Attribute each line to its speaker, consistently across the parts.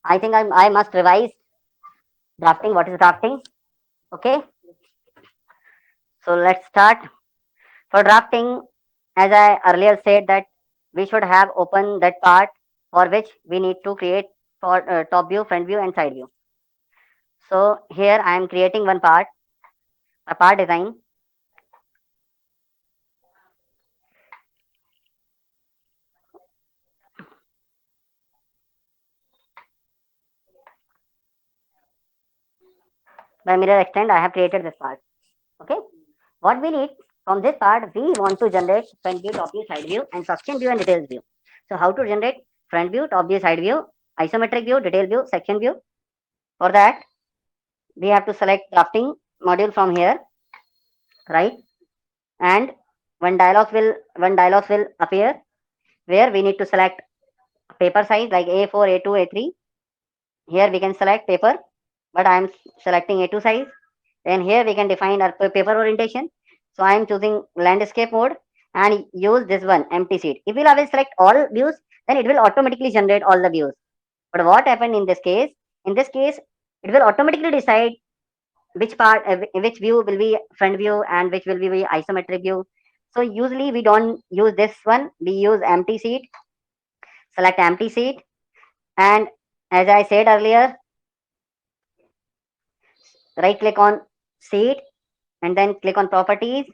Speaker 1: I think I must revise drafting. What is drafting? Okay, so let's start. For drafting, as I earlier said that we should have open that part for which we need to create for top view, front view and side view. So here I am creating one part, a part design. By mirror extend, I have created this part. Okay. What we need from this part, we want to generate front view, top view, side view, and section view and details view. So how to generate front view, top view, side view, isometric view, detail view, section view? For that, we have to select drafting module from here, right? And one dialog will appear where we need to select paper size like A4, A2, A3. Here we can select paper, but I am selecting A2 size. Then here we can define our paper orientation. So I am choosing landscape mode and use this one empty sheet. If we will always select all views, then it will automatically generate all the views. But what happened in this case? In this case, it will automatically decide which view will be front view and which will be isometric view. So usually we don't use this one. We use empty sheet. Select empty sheet, and as I said earlier, right click on sheet and then click on properties,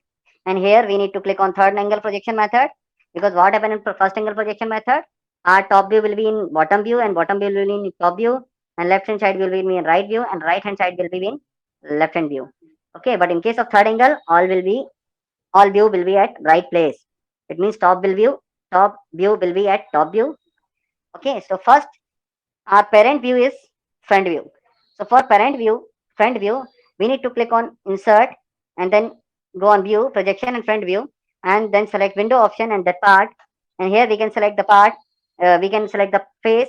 Speaker 1: and here we need to click on third angle projection method, because what happened in first angle projection method, our top view will be in bottom view and bottom view will be in top view, and left hand side will be in right view and right hand side will be in left hand view. Okay, but in case of third angle, all view will be at right place. It means top view will be at top view. Okay, so first our parent view is front view. So for parent view, front view, we need to click on insert and then go on view, projection and front view, and then select window option and that part. And here we can select the part, we can select the face,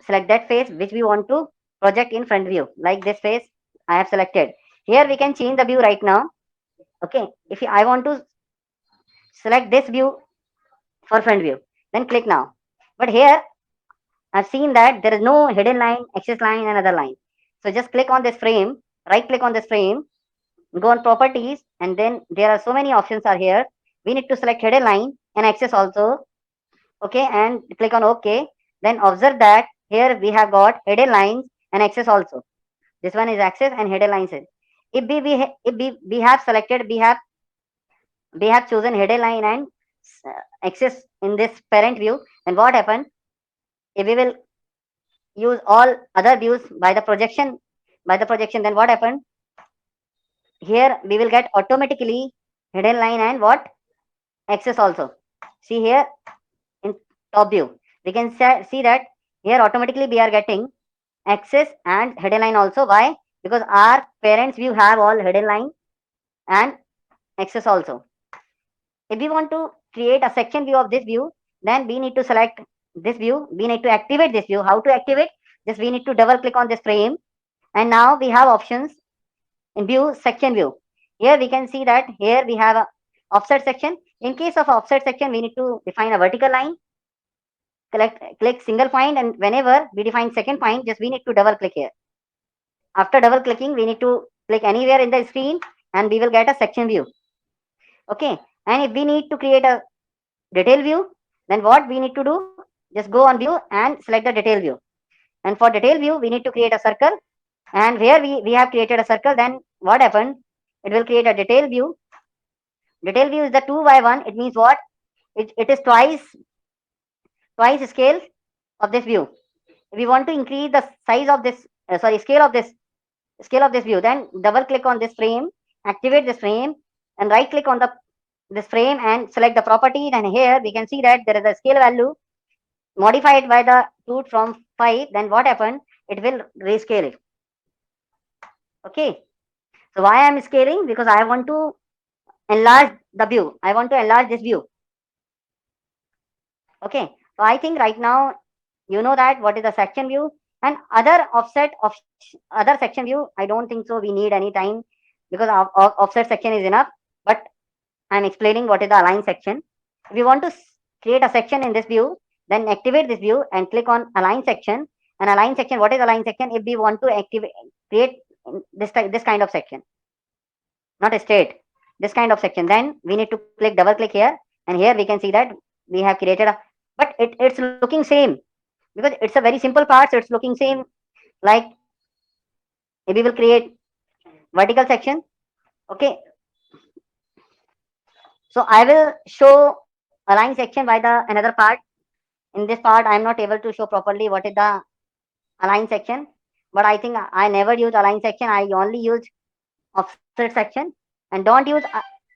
Speaker 1: select that face which we want to project in front view. Like this face I have selected. Here we can change the view right now. Okay, if I want to select this view for front view, then click now. But here I've seen that there is no hidden line, axis line and other line. So just click on this frame, right click on this frame, go on properties, and then there are so many options are here. We need to select hidden line and axis also. Okay, and click on OK. Then observe that here we have got hidden lines and axis also. This one is axis and hidden lines. If we have selected, we have chosen hidden line and axis in this parent view, then what happened? If we will use all other views by the projection, then what happened? Here we will get automatically hidden line and what? Axis also. See here in top view, we can see that here automatically we are getting axis and hidden line also. Why? Because our parents view have all hidden line and axis also. If we want to create a section view of this view, then we need to select this view. We need to activate this view. How to activate? Just we need to double click on this frame, and now we have options in view, section view. Here we can see that here we have a offset section. In case of offset section, we need to define a vertical line. Click single point, and whenever we define second point, just we need to double click here. After double clicking, we need to click anywhere in the screen and we will get a section view. Okay, and if we need to create a detail view, then what we need to do? Just go on view and select the detail view. And for detail view, we need to create a circle. And here we have created a circle. Then what happened? It will create a detail view. Detail view is the 2 by 1. It means what? It is twice scale of this view. If we want to increase the size of this, scale of this view, then double click on this frame, activate this frame, and right click on this frame and select the property. And here we can see that there is a scale value modified by the 2 from 5. Then what happened? It will rescale it. Okay, so why I am scaling? Because I want to enlarge the view. I want to enlarge this view. Okay, so I think right now you know that what is the section view and other offset of other section view. I don't think so we need any time, because our offset section is enough. But I'm explaining what is the align section. If you want to create a section in this view, then activate this view and click on align section, An align section, what is align section? If we want to activate, create this kind of section, not a state, this kind of section, then we need to click, double click here, and here we can see that we have created a, but it's looking same, because it's a very simple part, so it's looking same. Like if we will create vertical section, okay, so I will show align section by the another part. In this part I am not able to show properly what is the align section, but I think I never use align section, I only use offset section. And don't use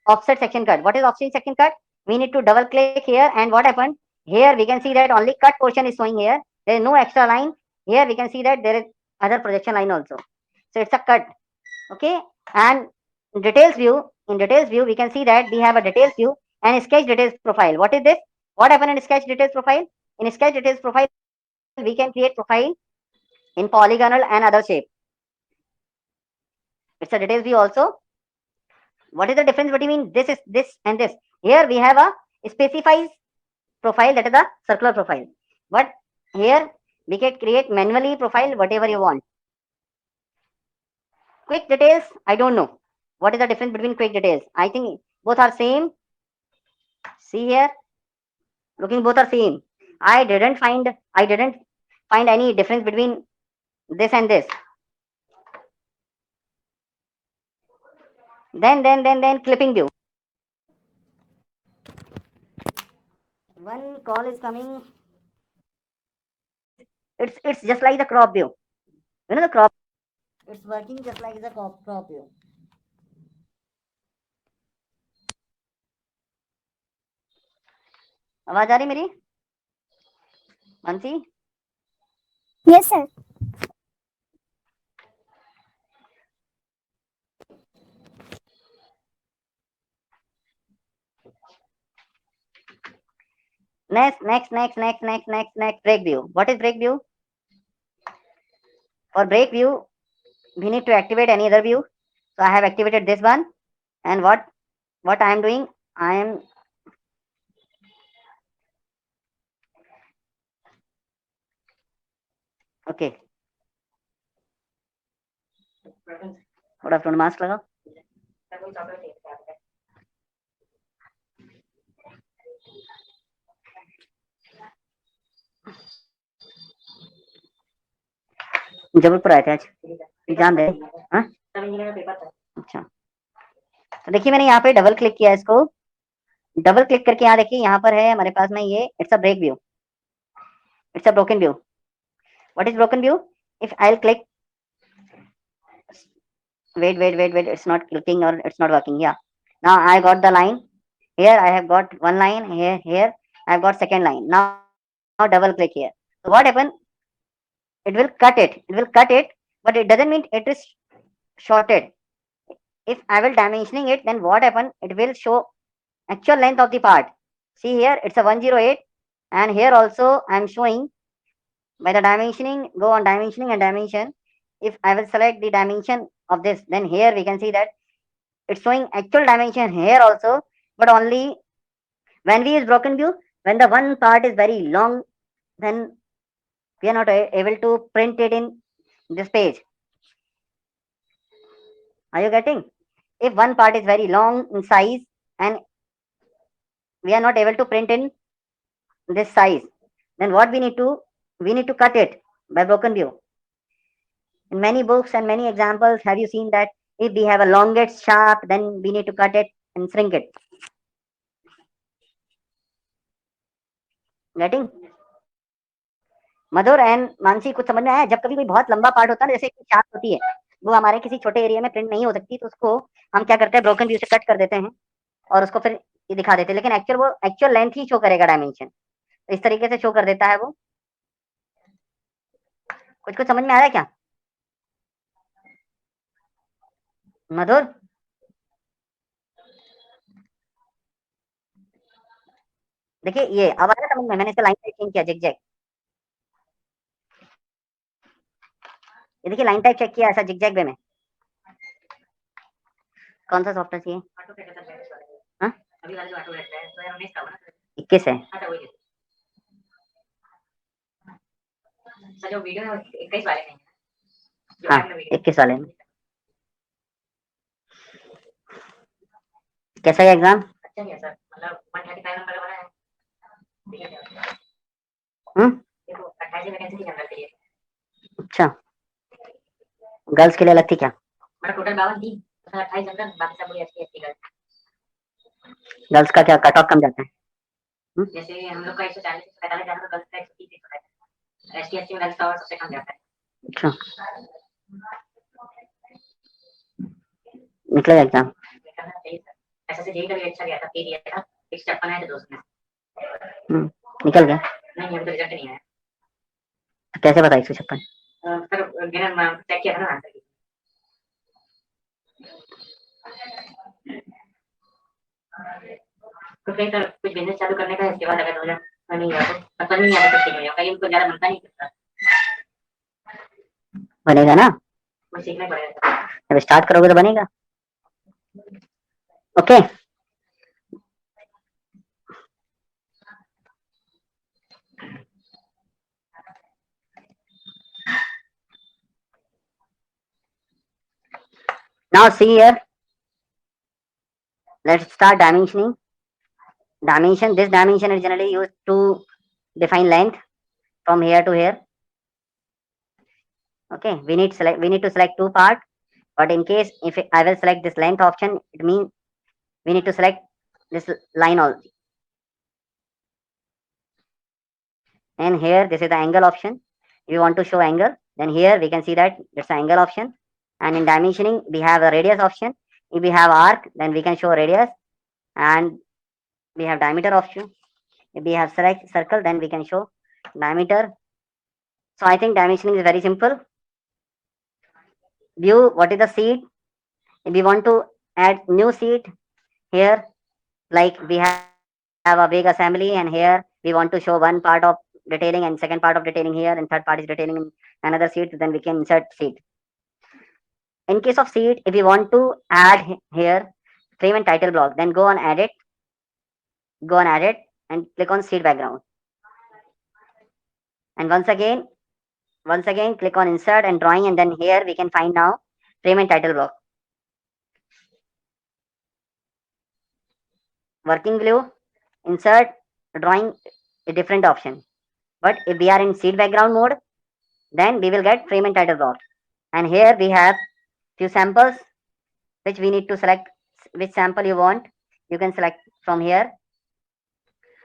Speaker 1: offset section cut. What is offset section cut? We need to double click here, and what happened here, we can see that only cut portion is showing here, there is no extra line. Here we can see that there is other projection line also, so it's a cut. Okay, and details view, in details view we can see that we have a details view and sketch details profile. What is this? What happened in sketch details profile? In sketch details profile we can create profile in polygonal and other shape. It's a details view also. What is the difference between this is this and this? Here we have a specifies profile, that is the circular profile, but here we can create manually profile whatever you want. Quick details, I don't know what is the difference between quick details. I think both are same. See here, looking both are same. I didn't find any difference between this and this. Then clipping view. One call is coming. It's just like the crop view. You know the crop. It's working just like the crop view. आवाज आ रही मेरी Mansi?
Speaker 2: Yes, sir.
Speaker 1: Next break view. What is break view? For break view we need to activate any other view, so I have activated this one. And what I am doing, I am okay. थोड़ा front mask लगाओ. जबलपुर आए थे आज exam दे. हाँ अच्छा, तो देखिए मैंने यहाँ पे डबल क्लिक किया इसको. डबल क्लिक करके यहाँ देखिए, यहाँ पर है हमारे पास में ये, it's a break view, it's a broken view. What is broken view? If I will click, wait, it's not clicking or it's not working. Yeah, now I got the line. Here I have got one line, here I've got second line. Now double click here. So what happened? It will cut it, but it doesn't mean it is shorted. If I will dimensioning it, then what happened? It will show actual length of the part. See here, it's a 108, and here also I am showing by the dimensioning. Go on dimensioning and dimension. If I will select the dimension of this, then here we can see that it's showing actual dimension here also, but only when we use broken view, when the one part is very long, then we are not able to print it in this page. Are you getting? If one part is very long in size and we are not able to print in this size, then what we need to, cut it by broken view. In many books and many examples, have you seen that if we have a longest shaft, then we need to cut it and shrink it. Getting? Madhur and Mansi, कुछ समझ में आया? जब कभी कोई बहुत लंबा part होता है ना, जैसे शार्प होती है, वो हमारे किसी छोटे एरिया में प्रिंट नहीं हो सकती, तो उसको हम क्या करते हैं, ब्रोकन व्यू से कट कर देते हैं और उसको फिर ये दिखा देते हैं. लेकिन एक्चुअल लेंथ ही शो करेगा डायमेंशन, तो इस तरीके से शो कर देता है वो. कुछ समझ में आ रहा है क्या मधुर? देखिए ये अब आ रहा है समझ में. मैंने इसका लाइन टाइप चेंज किया, जिगजैग. ये देखिए लाइन टाइप चेक किया ऐसा जिगजैग वे में. कौन सा सॉफ्टवेयर चाहिए? हाँ 21 है.
Speaker 3: जो वीडियो है 21 वाले में जो
Speaker 1: हाँ
Speaker 3: ऐप में वीडियो
Speaker 1: 21 वाले में। कैसा है एग्जाम?
Speaker 3: अच्छा गया सर, मतलब 135 नंबर वाला है। ठीक है, देखो 28 वैकेंसी थी जनरल के लिए,
Speaker 1: अच्छा, गर्ल्स के लिए अलग थी क्या?
Speaker 3: मतलब टोटल 52 थी, उसमें 28 जनरल, बाकी सब वही एसटी गर्ल्स।
Speaker 1: गर्ल्स का क्या कट ऑफ कम जाता है?
Speaker 3: जैसे हम लोग का 140 से 45 जाता है, गर्ल्स का 130 से 135, एसटी एसटी में गर्ल्स का और सबसे कम जाता है।
Speaker 1: अच्छा, निकलेगा एग्जाम?
Speaker 3: निकलना चाहिए सर, ऐसा से जेई का भी अच्छा गया था, पी दिया था, 156 आए थे 200 में।
Speaker 1: निकल गया?
Speaker 3: नहीं अभी तो रिजल्ट नहीं आया।
Speaker 1: तो कैसे पता 156?
Speaker 3: सर गिना चेक किया था ना आंसर की। तो कहीं सर कुछ बिजनेस चालू करने का है, इसके बाद अगर हो जाए नहीं हुआ तो पता नहीं आता तो ठीक हो जाएगा, कहीं उनको ज्यादा बनता नहीं सकता,
Speaker 1: बनेगा ना,
Speaker 3: कुछ सीखना पड़ेगा।
Speaker 1: जब स्टार्ट करोगे तो बनेगा। Okay, now see here, let's start dimensioning. Dimension, this dimension is generally used to define length from here to here. Okay, we need to select two parts, but in case if I will select this length option, it means we need to select this line also. And here this is the angle option. If you want to show angle, then here we can see that it's the angle option. And in dimensioning we have a radius option. If we have arc, then we can show radius, and we have diameter option. If we have select circle, then we can show diameter. So I think dimensioning is very simple. View, what is the seat? If we want to add new seat here, like we have a big assembly, and here we want to show one part of detailing and second part of detailing here, and third part is detailing in another seat, then we can insert seat. In case of seat, if we want to add here frame and title block, then go on edit, and click on seat background. And once again click on insert and drawing, and then here we can find now frame and title block. Working glue, insert, drawing, a different option. But if we are in seat background mode, then we will get frame and title block. And here we have few samples which we need to select which sample you want. You can select from here.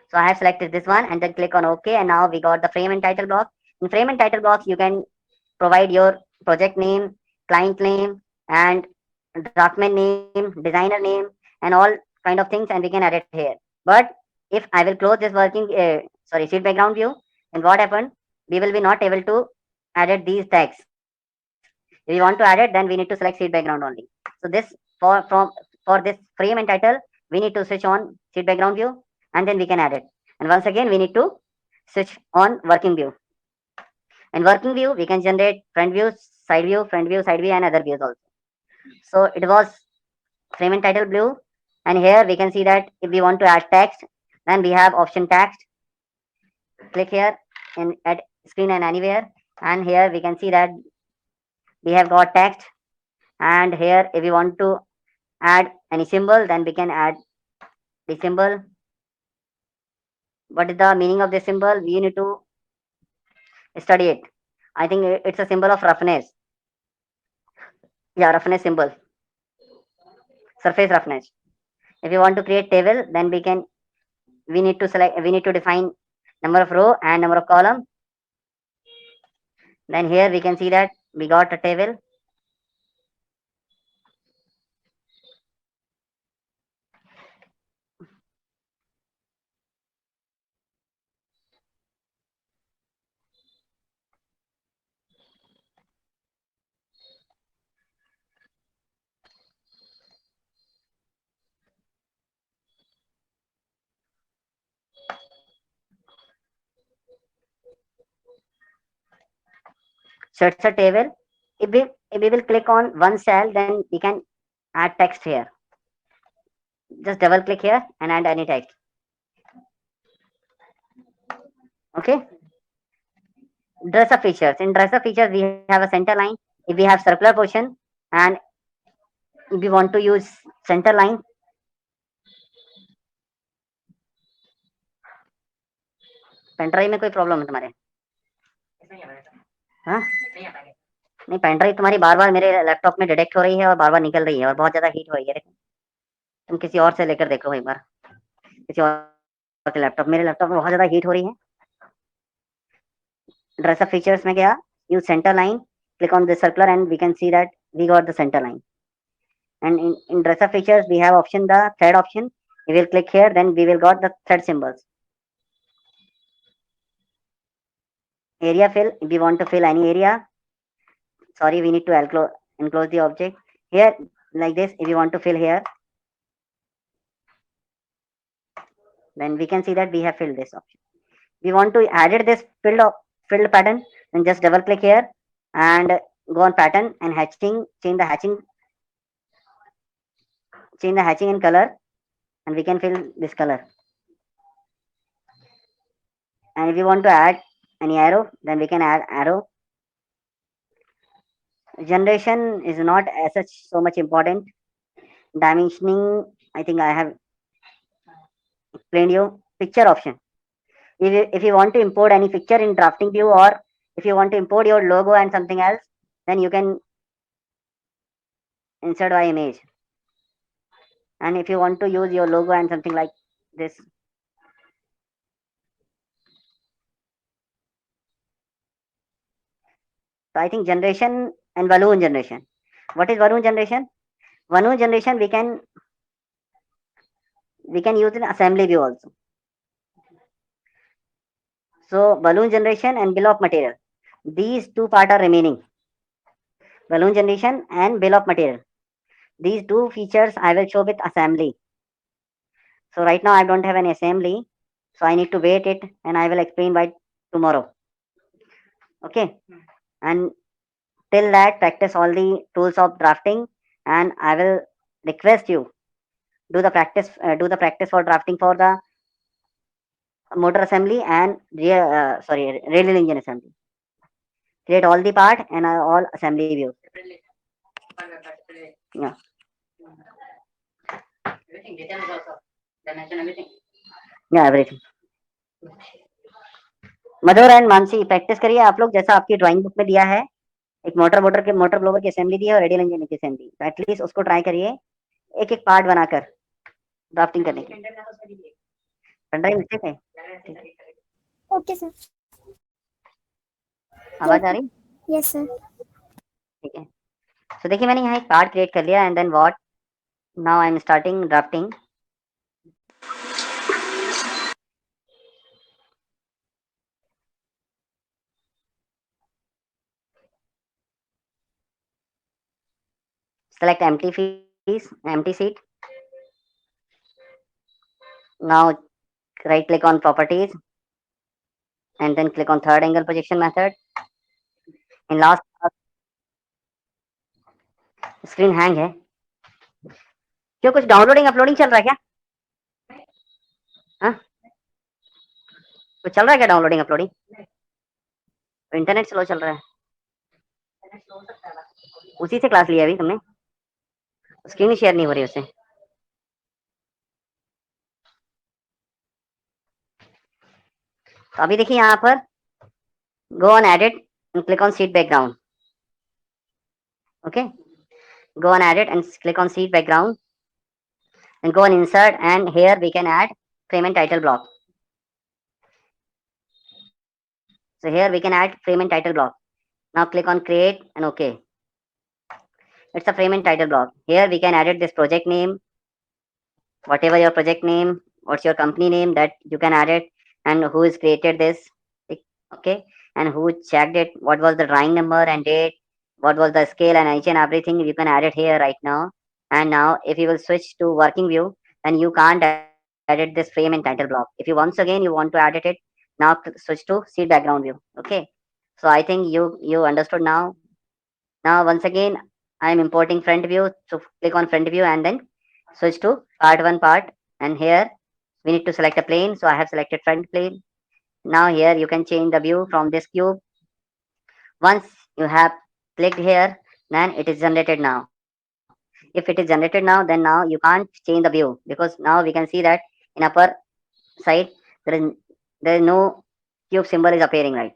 Speaker 1: So I have selected this one and then click on OK, and now we got the frame and title block. In frame and title blocks, you can provide your project name, client name, and draftsman name, designer name, and all kind of things, and we can add it here. But if I will close this seat background view, then what happened? We will be not able to add these tags. If we want to add it, then we need to select seat background only. So this for this frame and title, we need to switch on seat background view, and then we can add it. And once again, we need to switch on working view. In working view, we can generate front view, side view, side view, and other views also. So it was frame and title blue. And here we can see that if we want to add text, then we have option text. Click here in at screen and anywhere. And here we can see that we have got text. And here if we want to add any symbol, then we can add the symbol. What is the meaning of this symbol? We need to study it. I think it's a symbol of roughness. Yeah, roughness symbol. Surface roughness. If you want to create table, then we need to define number of row and number of column. Then here we can see that we got a table. So it's a table. If we will click on one cell, then we can add text here. Just double click here and add any text. Okay. Dress up features. In dress up features, we have a center line. If we have circular portion, and if we want to use center line, pen drive में कोई problem है तुम्हारे?
Speaker 3: इसमें नहीं आ पाएगा,
Speaker 1: हाँ,
Speaker 3: नहीं आ पाएंगे।
Speaker 1: नहीं, पेन ड्राइव तुम्हारी बार बार मेरे लैपटॉप में डिटेक्ट हो रही है और बार बार निकल रही है और बहुत ज्यादा हीट हो रही है। देखो, तुम किसी और से लेकर देखो एक बार, किसी और के लैपटॉप, मेरे लैपटॉप में बहुत ज्यादा हीट हो रही है। ड्रेस अप फीचर्स में गया, use centre line, click on the circular and we can see that we got the center line. And in dress up features we have option, the third option, we will click here, then we will got the thread symbols. Area fill, if we want to fill any area, sorry, we need to enclose the object here like this. If you want to fill here, then we can see that we have filled this option. We want to added this filled pattern, then just double click here and go on pattern and hatching, change the hatching in color, and we can fill this color. And if you want to add any arrow, then we can add arrow. Generation is not as such so much important. Dimensioning, I think I have explained you. Picture option, if you want to import any picture in drafting view, or if you want to import your logo and something else, then you can insert by image. And if you want to use your logo and something like this, so I think generation and balloon generation. What is balloon generation? Balloon generation we can use in assembly view also. So balloon generation and bill of material, these two part are remaining. Balloon generation and bill of material, these two features I will show with assembly. So right now I don't have any assembly, so I need to wait it and I will explain by tomorrow. Okay, and till that practice all the tools of drafting, and I will request you do the practice for drafting for the motor assembly and railway engine assembly. Create all the part and all assembly views.
Speaker 3: Separately. Separately.
Speaker 1: Yeah.
Speaker 3: Everything, details also. Dimension, everything.
Speaker 1: Yeah, everything. Madhur and Mansi practice करिए आप लोग, जैसा आपकी drawing book में दिया है। एक motor blower की असेंबली दी है और रेडियल इंजन की असेंबली, तो एटलीस्ट उसको ट्राई करिए एक एक पार्ट बनाकर ड्राफ्टिंग करने की। पेन ड्राइव मिस्टेक है,
Speaker 2: ओके सर।
Speaker 1: आवाज आ रही?
Speaker 2: Yes sir.
Speaker 1: ठीक है, तो देखिए मैंने यहाँ एक पार्ट क्रिएट कर लिया and then what, now I am starting drafting. Select empty seat. Now right click on properties and then click on third angle projection method. In last, screen hang है क्यों? कुछ डाउनलोडिंग अपलोडिंग चल रहा है क्या? हाँ, कुछ चल रहा है क्या डाउनलोडिंग अपलोडिंग? इंटरनेट स्लो चल रहा है, उसी से क्लास लिया अभी तुमने, स्क्रीन ही शेयर नहीं हो रही उससे। तो अभी देखिए यहाँ पर go on edit and click on seat background. Okay, go on edit and click on seat background and go on insert, and here we can add frame and title block. So here we can add frame and title block. Now click on create and okay. It's a frame and title block. Here we can edit this project name, whatever your project name, what's your company name, that you can add it, and who has created this, okay, and who checked it, what was the drawing number and date, what was the scale, and each and everything you can add it here right now. And now if you will switch to working view, then you can't edit this frame and title block. If you once again you want to edit it, now switch to seat background view. Okay, so I think you understood now. Now once again I am importing front view, so click on front view and then switch to part 1 part, and here we need to select a plane, so I have selected front plane. Now here you can change the view from this cube Once you have clicked here, then it is generated now. If it is generated now, then now you can't change the view, because now we can see that in upper side there is there is no cube symbol is appearing, right?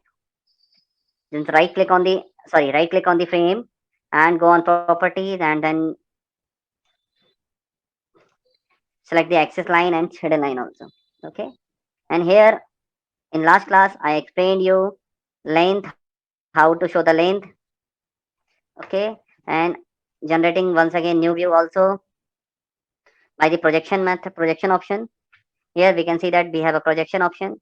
Speaker 1: Then right click on the frame and go on properties, and then select the axis line and hidden line also. Okay, and here in last class I explained you length, how to show the length. Okay, and generating once again new view also by the projection option. Here we can see that we have a projection option.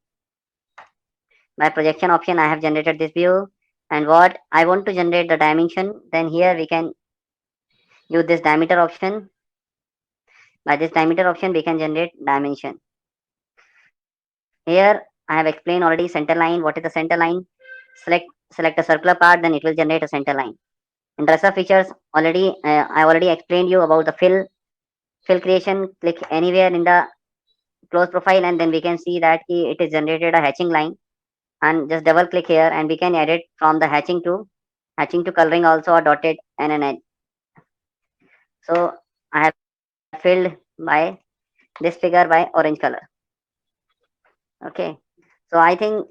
Speaker 1: By projection option I have generated this view, and what I want to generate the dimension, then here we can use this diameter option. By this diameter option we can generate dimension. Here I have explained already center line. What is the center line? Select a circular part, then it will generate a center line. In rest of features, I already explained you about the fill creation. Click anywhere in the close profile, and then we can see that it is generated a hatching line. And just double click here, and we can edit from the hatching to coloring also, a dotted and an edge. So I have filled by this figure by orange color. Okay, so I think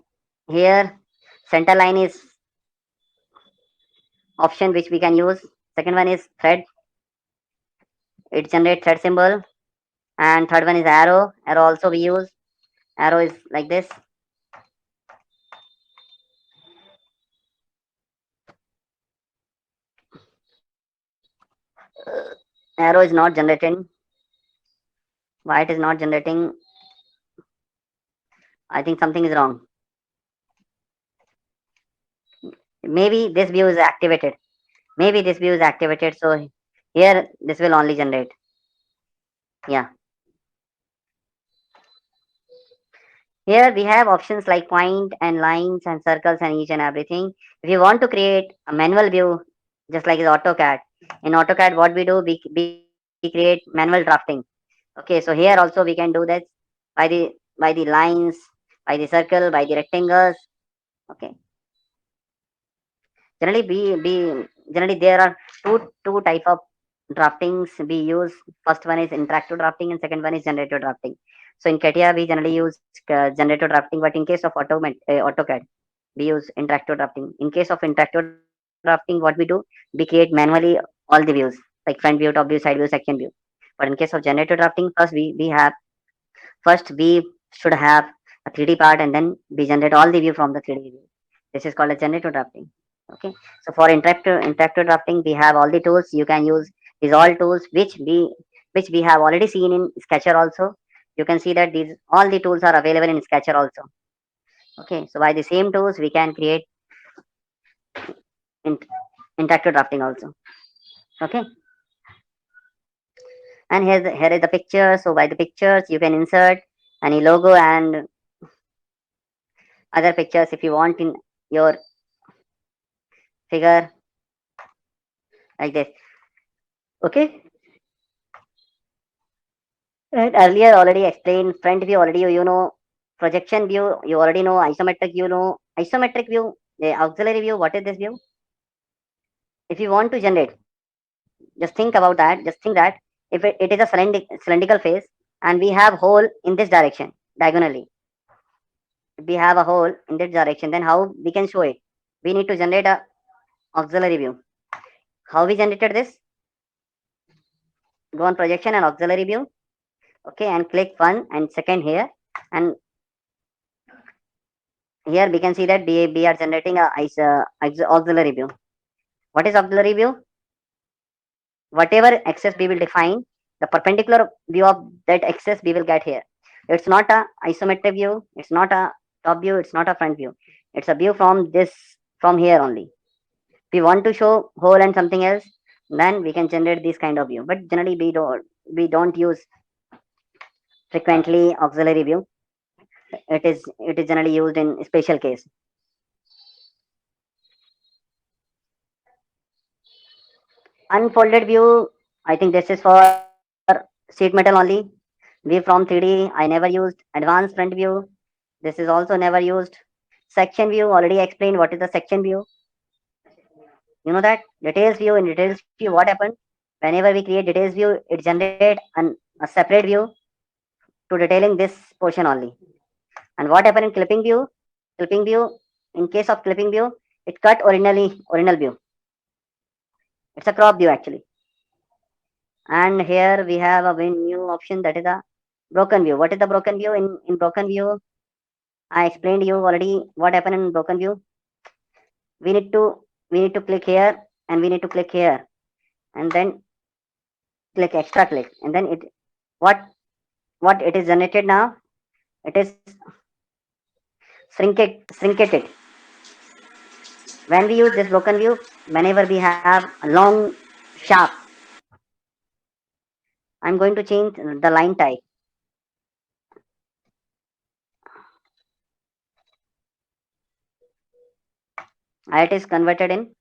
Speaker 1: here center line is option which we can use. Second one is thread. It generates thread symbol. And third one is arrow. Arrow also we use. Arrow is like this. Arrow is not generating. Why it is not generating? I think something is wrong. Maybe this view is activated. Maybe this view is activated. So here this will only generate. Yeah. Here we have options like point and lines and circles and each and everything. If you want to create a manual view, just like in AutoCAD, in AutoCAD what we do, we create manual drafting. Okay, so here also we can do that by the lines, by the circle, by the rectangles. Okay, generally there are two type of draftings we use. First one is interactive drafting and second one is generative drafting. So in CATIA we generally use generative drafting, but in case of AutoCAD we use interactive drafting. In case of interactive drafting, what we do, we create manually all the views, like front view, top view, side view, section view. But in case of generative drafting, first we should have a 3D part, and then we generate all the view from the 3D view. This is called a generative drafting. Okay, so for interactive drafting we have all the tools. You can use these all tools which we have already seen in Sketcher also. You can see that these all the tools are available in Sketcher also. Okay, so by the same tools we can create in, interactive drafting also. Okay, and here is the picture. So by the pictures you can insert any logo and other pictures if you want in your figure, like this. Okay, right, earlier already explained front view already, you know. Projection view you already know. Isometric, you know. Isometric view, the auxiliary view, what is this view? If you want to generate, just think about that. Just think that if it is a cylindrical face and we have hole in this direction diagonally, if we have a hole in this direction, then how we can show it? We need to generate a auxiliary view. How we generated this? Go on projection and auxiliary view. Okay, and click one and second here, and here we can see that we are generating a auxiliary view. What is auxiliary view? Whatever axis we will define, the perpendicular view of that axis we will get here. It's not a isometric view, it's not a top view, it's not a front view. It's a view from here only. If we want to show hole and something else, then we can generate this kind of view. But generally we don't use frequently auxiliary view. It is generally used in special case. Unfolded view, I think this is for sheet metal only. View from 3D, I never used. Advanced front view, this is also never used. Section view, already explained what is the section view. You know that details view, in details view, what happened? Whenever we create details view, it generate a separate view to detailing this portion only. And what happened in clipping view? Clipping view, in case of clipping view, it cut original view. It's a crop view actually. And here we have a new option, that is a broken view. What is the broken view? In broken view, I explained you already what happened in broken view. We need to we need to click here, and we need to click here, and then click extra click, and then it what what it is generated now. It is shrinked it. When we use this broken view, whenever we have a long sharp, I'm going to change the line type. It is converted in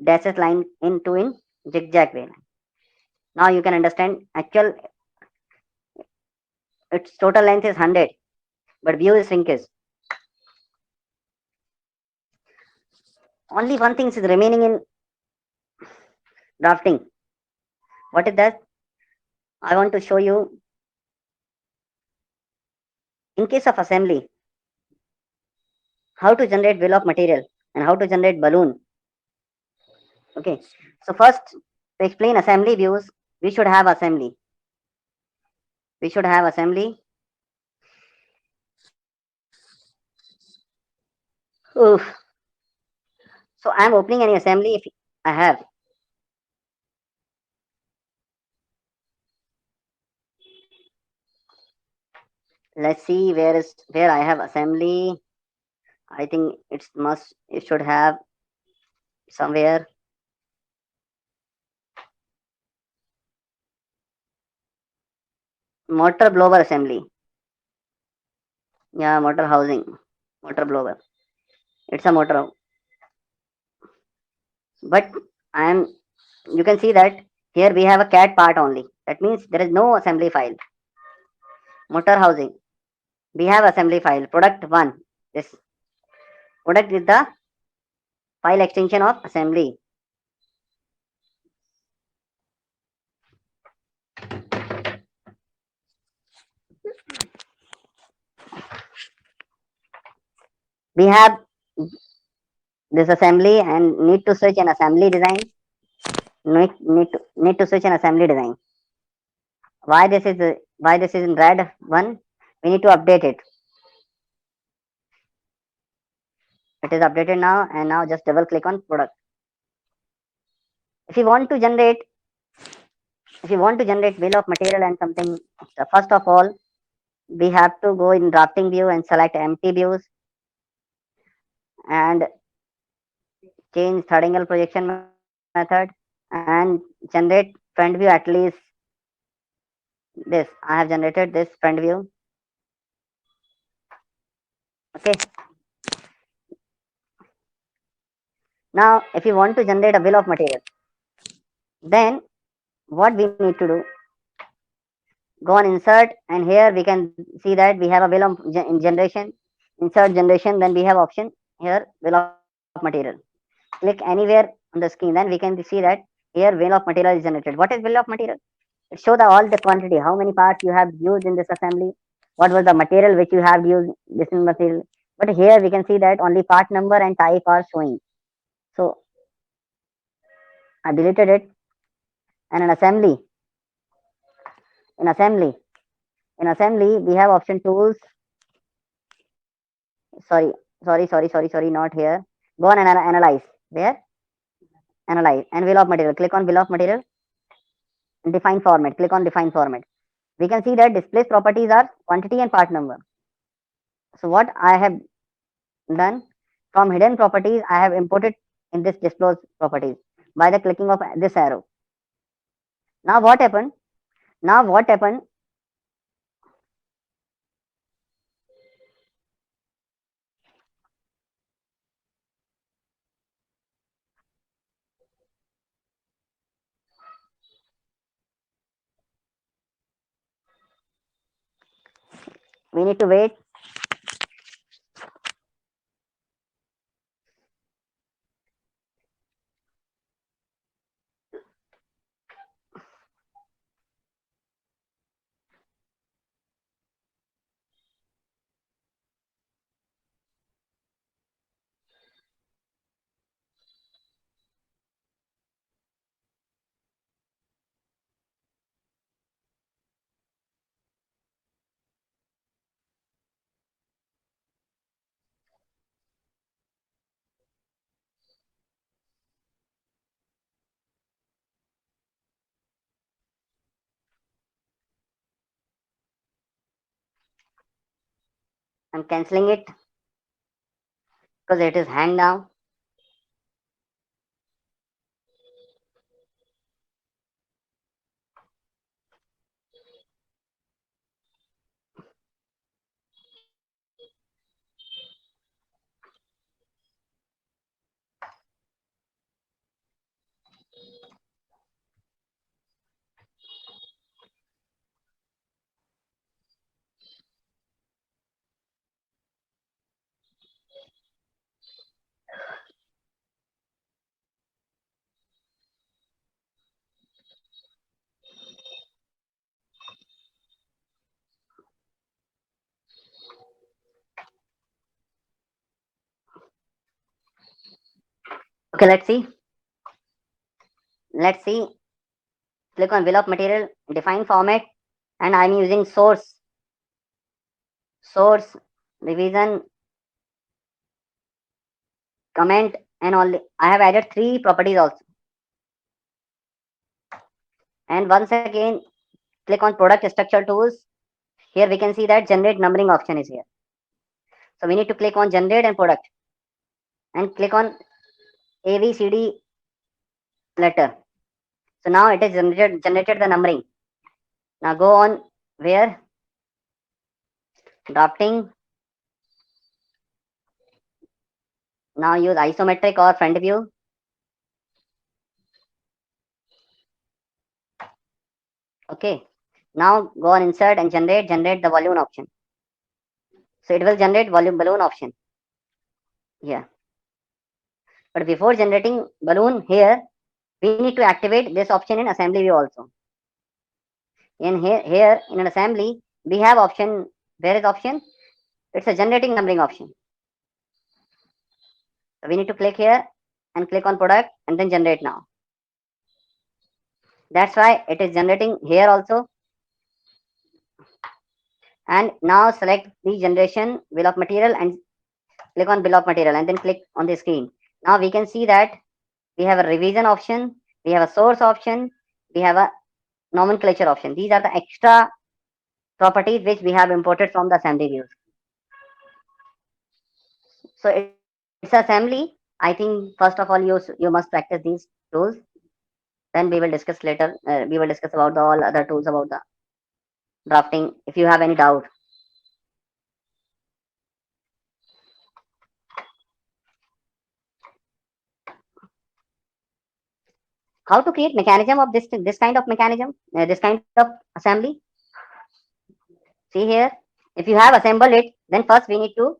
Speaker 1: dashes line into in zigzag way. Now you can understand actual its total length is 100, but view is shrinkage. Only one thing is remaining in drafting. What is that? I want to show you. In case of assembly, how to generate bill of material and how to generate balloon. Okay, so first, to explain assembly views, we should have assembly. We should have assembly. Oof. So I am opening any assembly if I have. Let's see where I have assembly. I think it should have somewhere. Motor blower assembly. Yeah, motor housing, motor blower. It's a motor, but I am. You can see that here we have a CAD part only. That means there is no assembly file. Motor housing. We have assembly file. Product one. This product is the file extension of assembly. We have this assembly and need to switch an assembly design. Need to switch an assembly design. Why this is in red one? We need to update it. It is updated now, and now just double click on product. If you want to generate, bill of material and something, so first of all, we have to go in drafting view and select empty views and change third angle projection method and generate front view at least this. I have generated this front view. Okay. Now, if you want to generate a bill of material, then what we need to do? Go on insert, and here we can see that we have a bill of in generation, insert generation. Then we have option here bill of material. Click anywhere on the screen, then we can see that here bill of material is generated. What is bill of material? It shows all the quantity, how many parts you have used in this assembly, what was the material which you have used this material. But here we can see that only part number and type are showing. So I deleted it. And in assembly, we have option tools. Sorry, not here. Go on and analyze. Where? Analyze and bill of material. Click on bill of material. Define format. Click on define format. We can see that display properties are quantity and part number. So what I have done, from hidden properties, I have imported in this display properties by the clicking of this arrow. Now what happened? We need to wait. I'm canceling it because it is hanged now. Okay, let's see. Let's see. Click on bill of material, define format, and I'm using source, revision, comment, and all. I have added three properties also. And once again, click on product structure tools. Here we can see that generate numbering option is here. So we need to click on generate and product and click on ABCD letter. So now it is generated the numbering. Now go on where drafting. Now use isometric or front view. Okay. Now go on insert and generate the volume option. So it will generate volume balloon option here. But before generating balloon here, we need to activate this option in assembly view also. In here in an assembly, we have option. Where is option? It's a generating numbering option. So we need to click here and click on product and then generate now. That's why it is generating here also. And now select the generation bill of material and click on bill of material and then click on the screen. Now we can see that we have a revision option, we have a source option, we have a nomenclature option. These are the extra properties which we have imported from the assembly views. So it's assembly. I think first of all you must practice these tools. Then we will discuss later. We will discuss about the all other tools about the drafting. If you have any doubt. How to create mechanism of this kind of mechanism, this kind of assembly. See here, if you have assembled it, then first we need to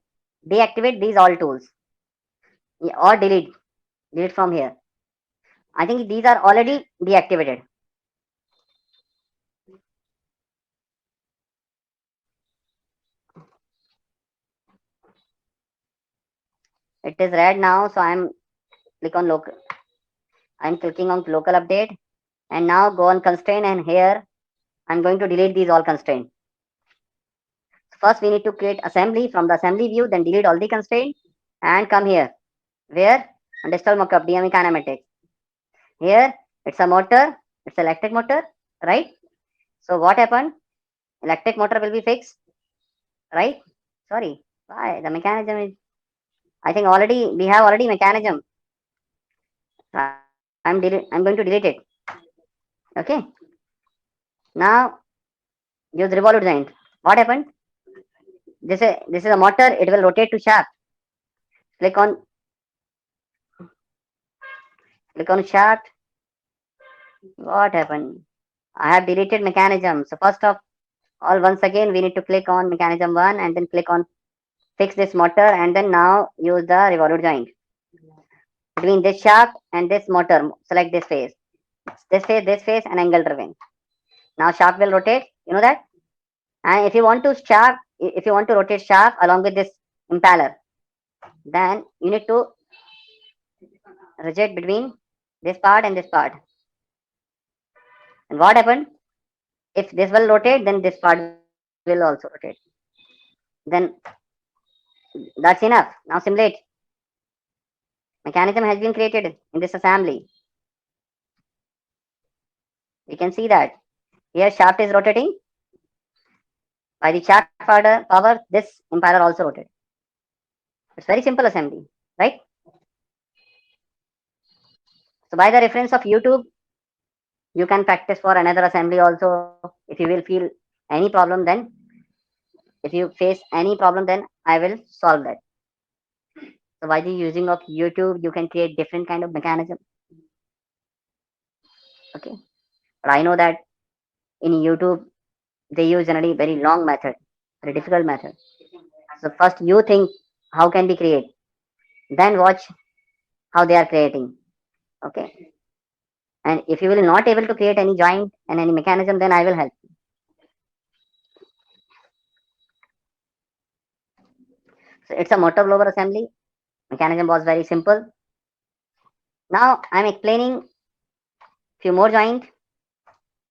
Speaker 1: deactivate these all tools or delete from here. I think these are already deactivated. It is red now, so I'm clicking on local update, and now go on constraint, and here I'm going to delete these all constraints. First we need to create assembly from the assembly view, then delete all the constraints and come here where on digital mockup DME kinematics. Here it's a motor, it's electric motor, right? So what happened? Electric motor will be fixed, right? Sorry, why the mechanism is? I think we have already mechanism. I'm going to delete it. Okay. Now use revolve joint. What happened? This is a motor. It will rotate to shaft. Click on shaft. What happened? I have deleted mechanism. So first of all, once again we need to click on mechanism 1 and then click on fix this motor, and then now use the revolve joint between this shaft and this motor. Select this face, and angle driven. Now shaft will rotate. You know that. And if you want to rotate shaft along with this impeller, then you need to rotate between this part and this part. And what happened? If this will rotate, then this part will also rotate. Then that's enough. Now simulate. Mechanism has been created in this assembly. You can see that here shaft is rotating. By the Chaff power, this empire also rotated. It's very simple assembly, right? So by the reference of YouTube, you can practice for another assembly also. If you will feel any problem, then if you face any problem, then I will solve that. So by the using of YouTube, you can create different kind of mechanism. Okay. But I know that in YouTube, they use generally very long method, very difficult method. So first you think how can we create, then watch how they are creating. Okay. And if you will not able to create any joint and any mechanism, then I will help. So it's a motor blower assembly. Mechanism was very simple. Now I'm explaining few more joint